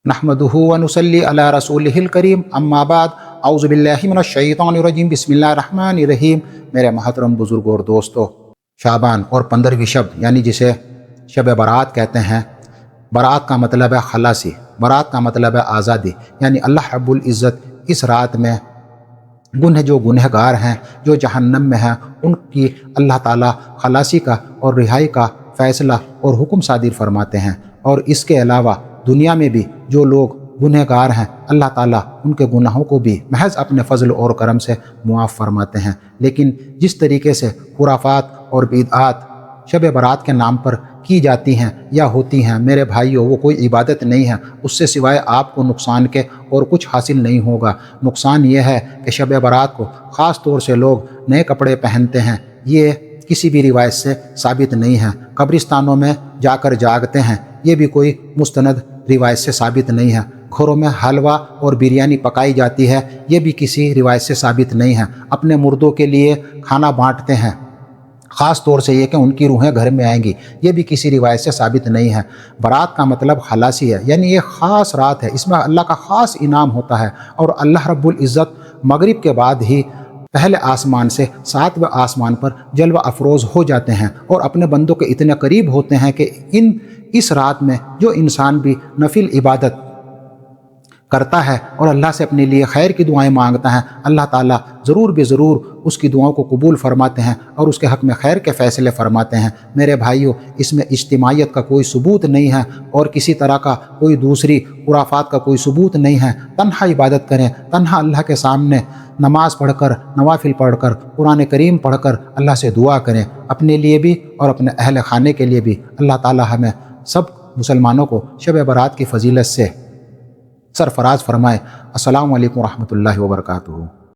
نحمدہ و نصلی علی رسولہ الکریم، اما بعد، اعوذ باللہ من الشیطان الرجیم، بسم اللہ الرحمن الرحیم۔ میرے محترم بزرگوں اور دوستو، شعبان اور 15ویں شب یعنی جسے شب برات کہتے ہیں، برات کا مطلب ہے خلاصی، برات کا مطلب ہے آزادی، یعنی اللہ رب العزت اس رات میں جو گنہگار ہیں، جو جہنم میں ہیں، ان کی اللہ تعالیٰ خلاصی کا اور رہائی کا فیصلہ اور حکم صادر فرماتے ہیں۔ اور اس کے علاوہ دنیا میں بھی جو لوگ گنہگار ہیں، اللہ تعالیٰ ان کے گناہوں کو بھی محض اپنے فضل اور کرم سے معاف فرماتے ہیں۔ لیکن جس طریقے سے خرافات اور بدعات شب برات کے نام پر کی جاتی ہیں یا ہوتی ہیں، میرے بھائیوں، وہ کوئی عبادت نہیں ہے، اس سے سوائے آپ کو نقصان کے اور کچھ حاصل نہیں ہوگا۔ نقصان یہ ہے کہ شب برات کو خاص طور سے لوگ نئے کپڑے پہنتے ہیں، یہ کسی بھی روایت سے ثابت نہیں ہے۔ قبرستانوں میں جا کر جاگتے ہیں، یہ بھی کوئی مستند روایت سے ثابت نہیں ہے۔ گھروں میں حلوہ اور بریانی پکائی جاتی ہے، یہ بھی کسی روایت سے ثابت نہیں ہے۔ اپنے مردوں کے لیے کھانا بانٹتے ہیں، خاص طور سے یہ کہ ان کی روحیں گھر میں آئیں گی، یہ بھی کسی روایت سے ثابت نہیں ہے۔ برات کا مطلب خلاصی ہے، یعنی یہ خاص رات ہے، اس میں اللہ کا خاص انعام ہوتا ہے، اور اللہ رب العزت مغرب کے بعد ہی پہلے آسمان سے 7ویں آسمان پر جلوہ افروز ہو جاتے ہیں اور اپنے بندوں کے اتنے قریب ہوتے ہیں کہ اس رات میں جو انسان بھی نفل عبادت کرتا ہے اور اللہ سے اپنے لیے خیر کی دعائیں مانگتا ہے، اللہ تعالیٰ ضرور بے ضرور اس کی دعاؤں کو قبول فرماتے ہیں اور اس کے حق میں خیر کے فیصلے فرماتے ہیں۔ میرے بھائیوں، اس میں اجتماعیت کا کوئی ثبوت نہیں ہے اور کسی طرح کا کوئی دوسری خرافات کا کوئی ثبوت نہیں ہے۔ تنہا عبادت کریں، تنہا اللہ کے سامنے نماز پڑھ کر، نوافل پڑھ کر، قرآن کریم پڑھ کر اللہ سے دعا کریں، اپنے لیے بھی اور اپنے اہل خانے کے لیے بھی۔ اللہ تعالیٰ ہمیں سب مسلمانوں کو شب برات کی فضیلت سے سرفراز فرمائے۔ السلام علیکم ورحمۃ اللہ وبرکاتہ۔